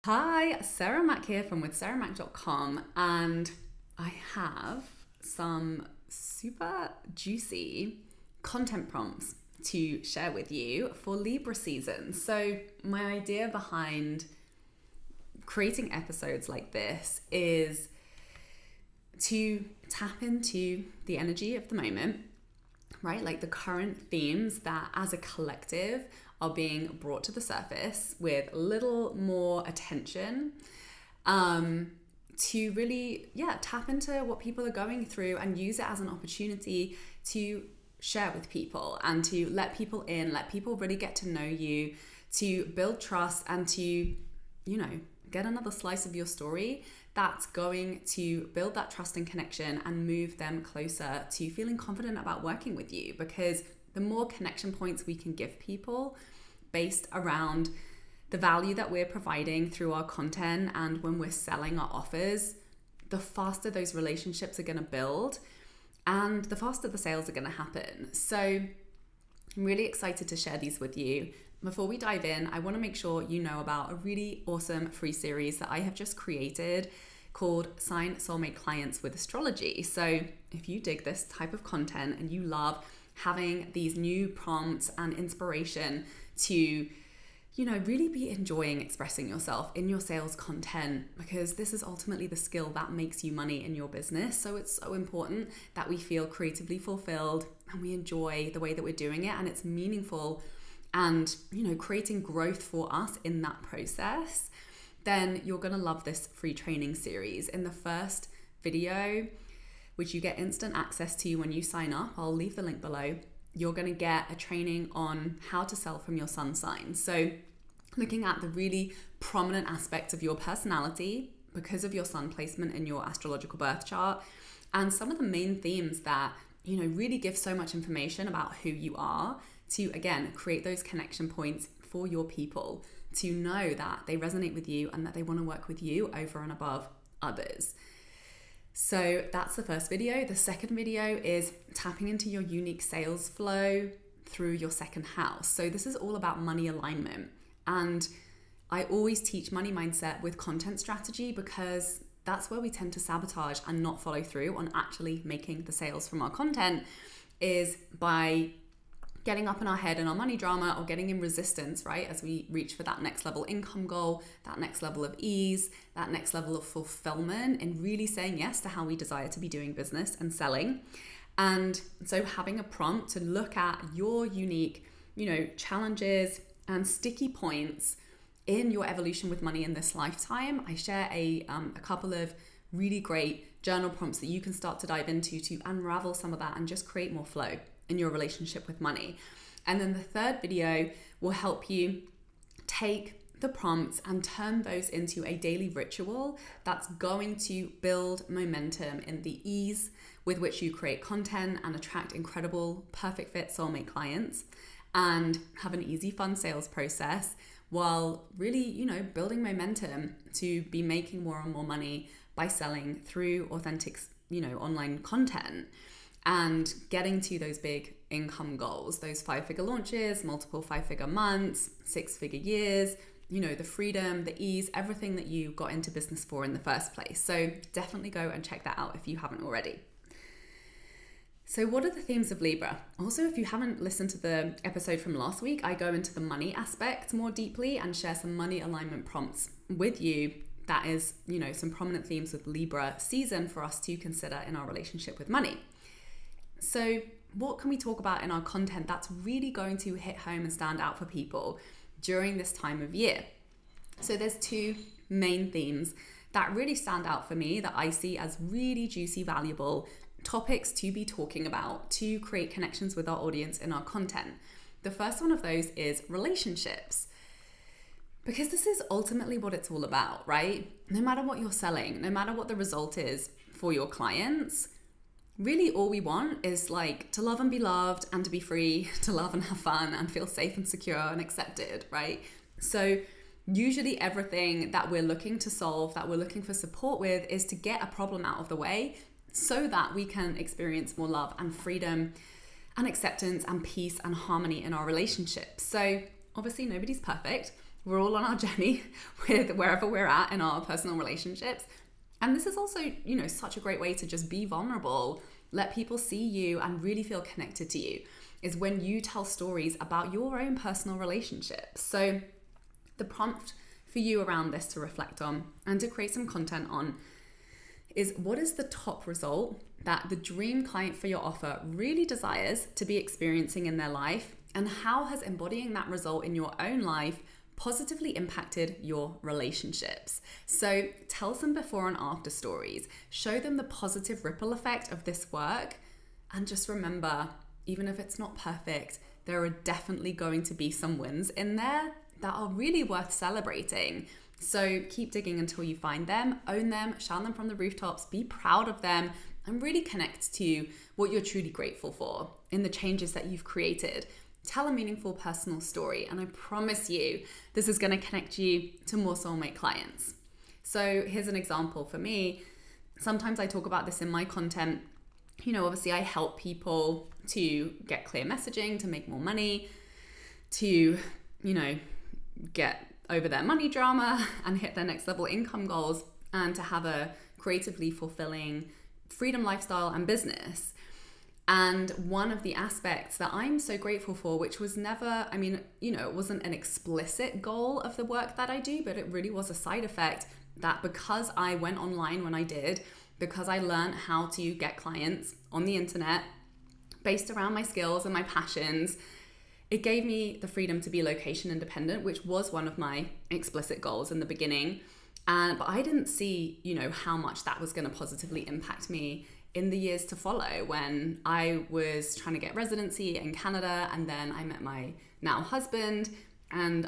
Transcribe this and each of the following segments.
Hi, Sarah Mack here from withsarahmack.com, and I have some super juicy content prompts to share with you for Libra season. So my idea behind creating episodes like this is to tap into the energy of the moment, right? Like the current themes that as a collective are being brought to the surface with a little more attention, to really, tap into what people are going through and use it as an opportunity to share with people and to let people in, let people really get to know you, to build trust and to, get another slice of your story that's going to build that trust and connection and move them closer to feeling confident about working with you. Because the more connection points we can give people based around the value that we're providing through our content and when we're selling our offers, the faster those relationships are going to build and the faster the sales are going to happen. So I'm really excited to share these with you. Before we dive in, I want to make sure you know about a really awesome free series that I have just created called Sign Soulmate Clients with Astrology. So if you dig this type of content and you love having these new prompts and inspiration to, really be enjoying expressing yourself in your sales content, because this is ultimately the skill that makes you money in your business. So it's so important that we feel creatively fulfilled and we enjoy the way that we're doing it and it's meaningful and, creating growth for us in that process. Then you're going to love this free training series. In the first video, which you get instant access to when you sign up, I'll leave the link below, you're going to get a training on how to sell from your sun sign. So looking at the really prominent aspects of your personality because of your sun placement in your astrological birth chart, and some of the main themes that, really give so much information about who you are to, again, create those connection points for your people to know that they resonate with you and that they want to work with you over and above others. So that's the first video. The second video is tapping into your unique sales flow through your second house. So this is all about money alignment. And I always teach money mindset with content strategy because that's where we tend to sabotage and not follow through on actually making the sales from our content, is by getting up in our head in our money drama or getting in resistance, right? As we reach for that next level income goal, that next level of ease, that next level of fulfillment, and really saying yes to how we desire to be doing business and selling. And so having a prompt to look at your unique, challenges and sticky points in your evolution with money in this lifetime. I share a couple of really great journal prompts that you can start to dive into to unravel some of that and just create more flow in your relationship with money. And then the third video will help you take the prompts and turn those into a daily ritual that's going to build momentum in the ease with which you create content and attract incredible, perfect fit soulmate clients and have an easy, fun sales process while really, building momentum to be making more and more money by selling through authentic, online content. And getting to those big income goals, those 5-figure launches, multiple 5-figure months, 6-figure years, the freedom, the ease, everything that you got into business for in the first place. So definitely go and check that out if you haven't already. So what are the themes of Libra? Also, if you haven't listened to the episode from last week, I go into the money aspect more deeply and share some money alignment prompts with you. That is, some prominent themes with Libra season for us to consider in our relationship with money. So what can we talk about in our content that's really going to hit home and stand out for people during this time of year? So there's two main themes that really stand out for me that I see as really juicy, valuable topics to be talking about to create connections with our audience in our content. The first one of those is relationships, because this is ultimately what it's all about, right? No matter what you're selling, no matter what the result is for your clients, really all we want is to love and be loved and to be free to love and have fun and feel safe and secure and accepted, right? So usually everything that we're looking to solve, that we're looking for support with, is to get a problem out of the way so that we can experience more love and freedom and acceptance and peace and harmony in our relationships. So obviously nobody's perfect. We're all on our journey with wherever we're at in our personal relationships. And this is also, such a great way to just be vulnerable, let people see you and really feel connected to you, is when you tell stories about your own personal relationships. So the prompt for you around this to reflect on and to create some content on is, what is the top result that the dream client for your offer really desires to be experiencing in their life? And how has embodying that result in your own life positively impacted your relationships? So tell some before and after stories, show them the positive ripple effect of this work. And just remember, even if it's not perfect, there are definitely going to be some wins in there that are really worth celebrating. So keep digging until you find them, own them, shout them from the rooftops, be proud of them, and really connect to what you're truly grateful for in the changes that you've created. Tell a meaningful personal story, and I promise you, this is going to connect you to more soulmate clients. So here's an example for me. Sometimes I talk about this in my content. Obviously I help people to get clear messaging, to make more money, to, get over their money drama and hit their next level income goals, and to have a creatively fulfilling freedom lifestyle and business. And one of the aspects that I'm so grateful for, which was never, it wasn't an explicit goal of the work that I do, but it really was a side effect, that because I went online when I did, because I learned how to get clients on the internet based around my skills and my passions, it gave me the freedom to be location independent, which was one of my explicit goals in the beginning. But I didn't see, how much that was going to positively impact me in the years to follow, when I was trying to get residency in Canada, and then I met my now husband, and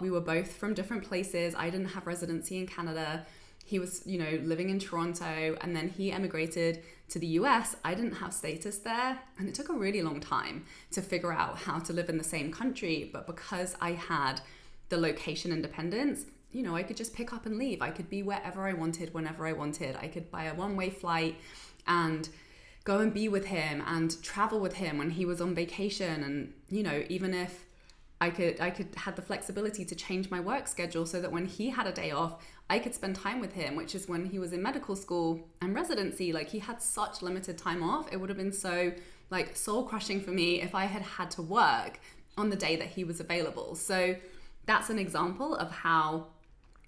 we were both from different places. I didn't have residency in Canada. He was, living in Toronto, and then he emigrated to the US. I didn't have status there, and it took a really long time to figure out how to live in the same country. But because I had the location independence, I could just pick up and leave. I could be wherever I wanted, whenever I wanted. I could buy a one-way flight and go and be with him and travel with him when he was on vacation. And, even if I could had the flexibility to change my work schedule so that when he had a day off, I could spend time with him, which is when he was in medical school and residency. Like, he had such limited time off. It would have been so soul crushing for me if I had to work on the day that he was available. So that's an example of how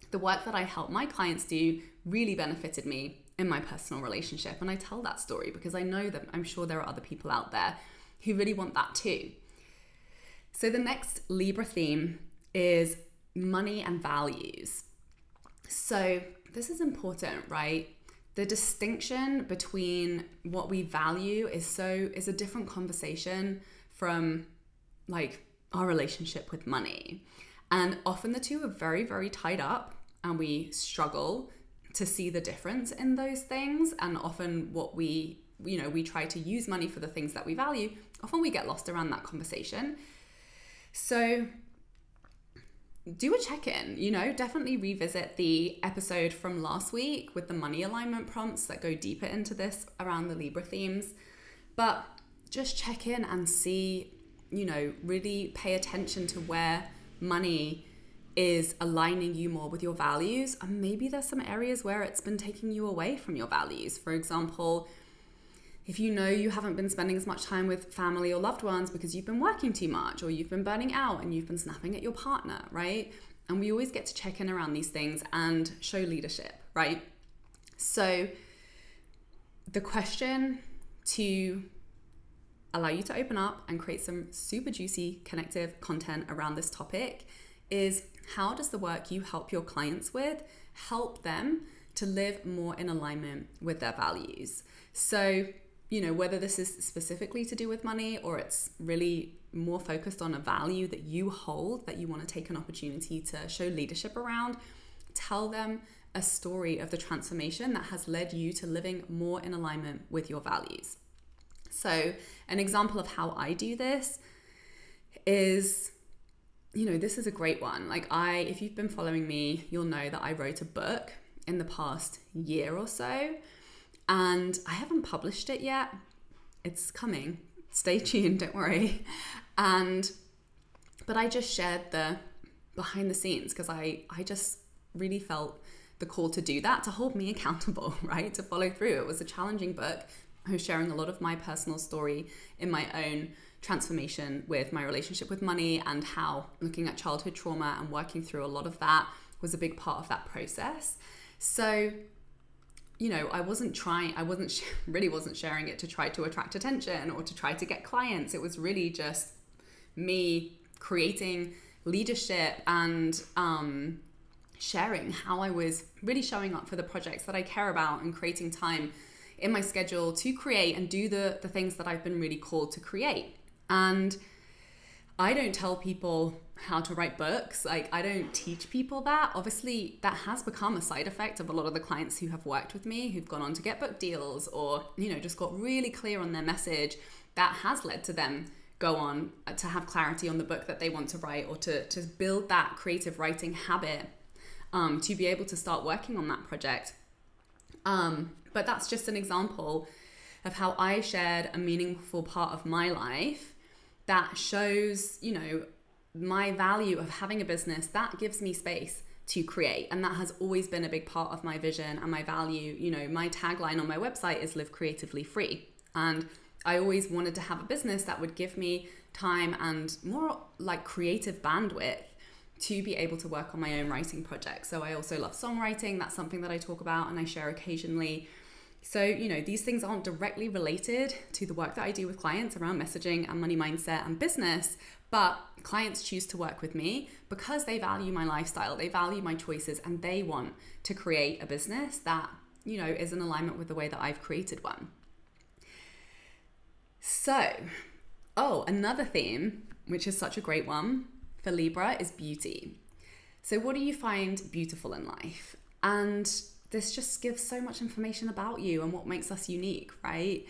the work that I help my clients do really benefited me in my personal relationship. And I tell that story because I know that I'm sure there are other people out there who really want that too. So the next Libra theme is money and values. So this is important, right? The distinction between what we value is a different conversation from our relationship with money. And often the two are very, very tied up, and we struggle to see the difference in those things. And often what we try to use money for the things that we value, often we get lost around that conversation. So do a check-in, definitely revisit the episode from last week with the money alignment prompts that go deeper into this around the Libra themes. But just check in and see, really pay attention to where money is aligning you more with your values. And maybe there's some areas where it's been taking you away from your values. For example, if you haven't been spending as much time with family or loved ones because you've been working too much, or you've been burning out and you've been snapping at your partner, right? And we always get to check in around these things and show leadership, right? So the question to allow you to open up and create some super juicy connective content around this topic is, how does the work you help your clients with help them to live more in alignment with their values? So, whether this is specifically to do with money, or it's really more focused on a value that you hold, that you want to take an opportunity to show leadership around, tell them a story of the transformation that has led you to living more in alignment with your values. So an example of how I do this is, this is a great one. If you've been following me, you'll know that I wrote a book in the past year or so, and I haven't published it yet. It's coming. Stay tuned, don't worry. But I just shared the behind the scenes, because I just really felt the call to do that, to hold me accountable, right? To follow through. It was a challenging book. I was sharing a lot of my personal story in my own transformation with my relationship with money, and how looking at childhood trauma and working through a lot of that was a big part of that process. So, you know, I really wasn't sharing it to try to attract attention or to try to get clients. It was really just me creating leadership and sharing how I was really showing up for the projects that I care about and creating time in my schedule to create and do the things that I've been really called to create. And I don't tell people how to write books. Like, I don't teach people that. Obviously, that has become a side effect of a lot of the clients who have worked with me, who've gone on to get book deals, or, you know, just got really clear on their message. That has led to them go on to have clarity on the book that they want to write, or to build that creative writing habit, to be able to start working on that project. But that's just an example of how I shared a meaningful part of my life that shows, you know, my value of having a business that gives me space to create. And that has always been a big part of my vision and my value. You know, my tagline on my website is live creatively free. And I always wanted to have a business that would give me time and more like creative bandwidth to be able to work on my own writing projects. So I also love songwriting. That's something that I talk about and I share occasionally. So, you know, these things aren't directly related to the work that I do with clients around messaging and money mindset and business, but clients choose to work with me because they value my lifestyle, they value my choices, and they want to create a business that, you know, is in alignment with the way that I've created one. So, another theme, which is such a great one for Libra, is beauty. So what do you find beautiful in life? And this just gives so much information about you and what makes us unique, right?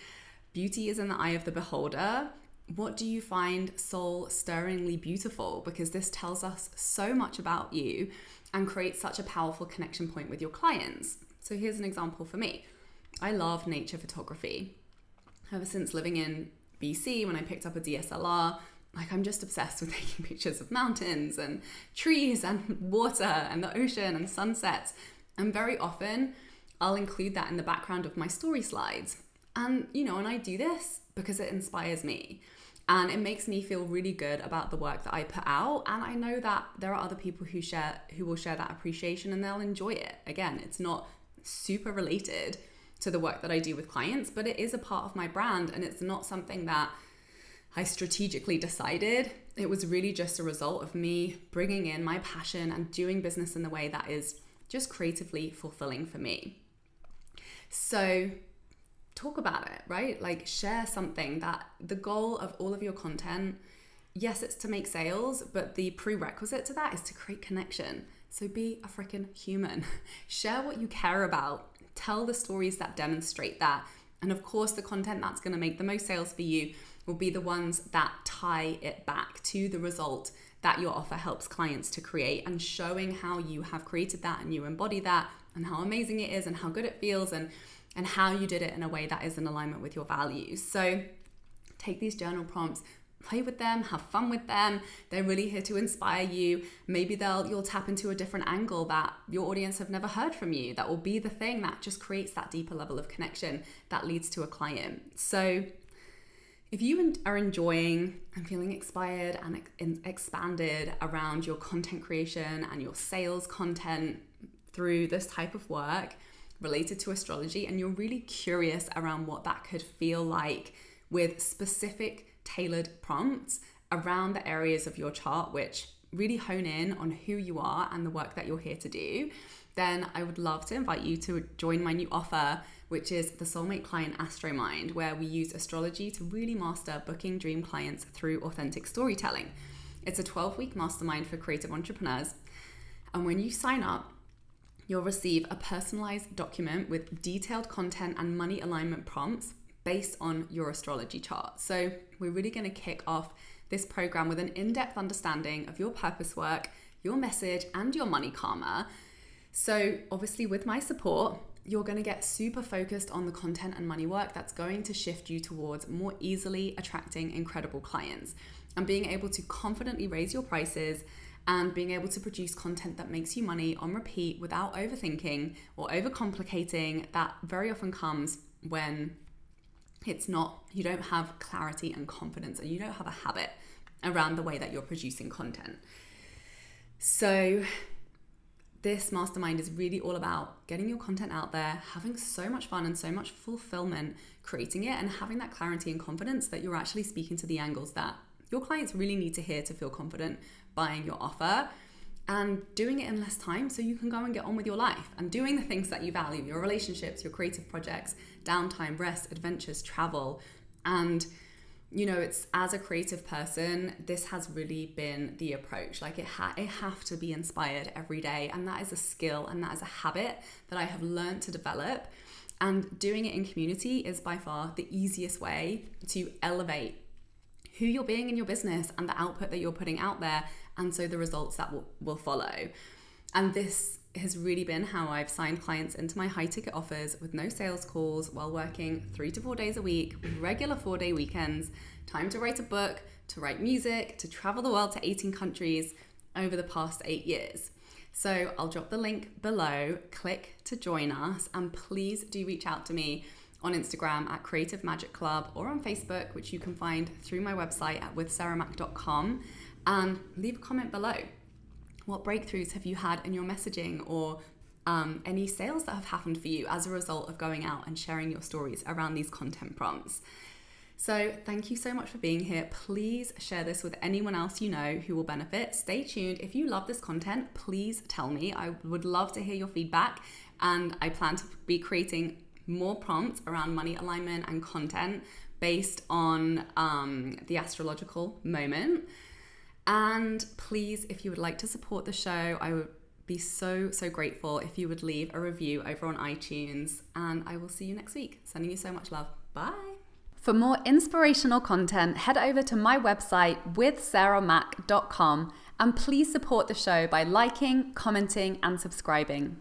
Beauty is in the eye of the beholder. What do you find soul-stirringly beautiful? Because this tells us so much about you and creates such a powerful connection point with your clients. So here's an example for me. I love nature photography. Ever since living in BC, when I picked up a DSLR, like, I'm just obsessed with taking pictures of mountains and trees and water and the ocean and sunsets. And very often I'll include that in the background of my story slides. And, you know, and I do this because it inspires me and it makes me feel really good about the work that I put out. And I know that there are other people who will share that appreciation and they'll enjoy it. Again, it's not super related to the work that I do with clients, but it is a part of my brand, and it's not something that I strategically decided. It was really just a result of me bringing in my passion and doing business in the way that is just creatively fulfilling for me. So talk about it, right? Like, share something. That the goal of all of your content, yes, it's to make sales, but the prerequisite to that is to create connection. So be a freaking human. Share what you care about. Tell the stories that demonstrate that. And of course, the content that's going to make the most sales for you will be the ones that tie it back to the result that your offer helps clients to create, and showing how you have created that and you embody that and how amazing it is and how good it feels and how you did it in a way that is in alignment with your values. So take these journal prompts, play with them, have fun with them. They're really here to inspire you. Maybe you'll tap into a different angle that your audience have never heard from you. That will be the thing that just creates that deeper level of connection that leads to a client. So if you are enjoying and feeling inspired and expanded around your content creation and your sales content through this type of work related to astrology, and you're really curious around what that could feel like with specific tailored prompts around the areas of your chart which really hone in on who you are and the work that you're here to do, then I would love to invite you to join my new offer, which is the Soulmate Client Astromind, where we use astrology to really master booking dream clients through authentic storytelling. It's a 12-week mastermind for creative entrepreneurs. And when you sign up, you'll receive a personalized document with detailed content and money alignment prompts based on your astrology chart. So we're really going to kick off this program with an in-depth understanding of your purpose work, your message, and your money karma. So obviously with my support, you're going to get super focused on the content and money work that's going to shift you towards more easily attracting incredible clients and being able to confidently raise your prices and being able to produce content that makes you money on repeat without overthinking or overcomplicating, that very often comes when you don't have clarity and confidence, and you don't have a habit around the way that you're producing content. So this mastermind is really all about getting your content out there, having so much fun and so much fulfillment creating it, and having that clarity and confidence that you're actually speaking to the angles that your clients really need to hear to feel confident buying your offer, and doing it in less time so you can go and get on with your life and doing the things that you value, your relationships, your creative projects, downtime, rest, adventures, travel. And it's, as a creative person, this has really been the approach. Like, it have to be inspired every day, and that is a skill and that is a habit that I have learned to develop. And doing it in community is by far the easiest way to elevate who you're being in your business and the output that you're putting out there, and so the results that will follow. And this has really been how I've signed clients into my high ticket offers with no sales calls, while working 3 to 4 days a week with regular 4-day weekends, time to write a book, to write music, to travel the world to 18 countries over the past 8 years. So I'll drop the link below, click to join us, and please do reach out to me on Instagram at Creative Magic Club, or on Facebook, which you can find through my website at withsarahmac.com, and leave a comment below. What breakthroughs have you had in your messaging, or any sales that have happened for you as a result of going out and sharing your stories around these content prompts? So thank you so much for being here. Please share this with anyone else you know who will benefit. Stay tuned. If you love this content, please tell me. I would love to hear your feedback, and I plan to be creating more prompts around money alignment and content based on the astrological moment. And please, if you would like to support the show, I would be so grateful if you would leave a review over on iTunes, and I will see you next week. Sending you so much love. Bye. For more inspirational content, head over to my website withsarahmac.com, and please support the show by liking, commenting, and subscribing.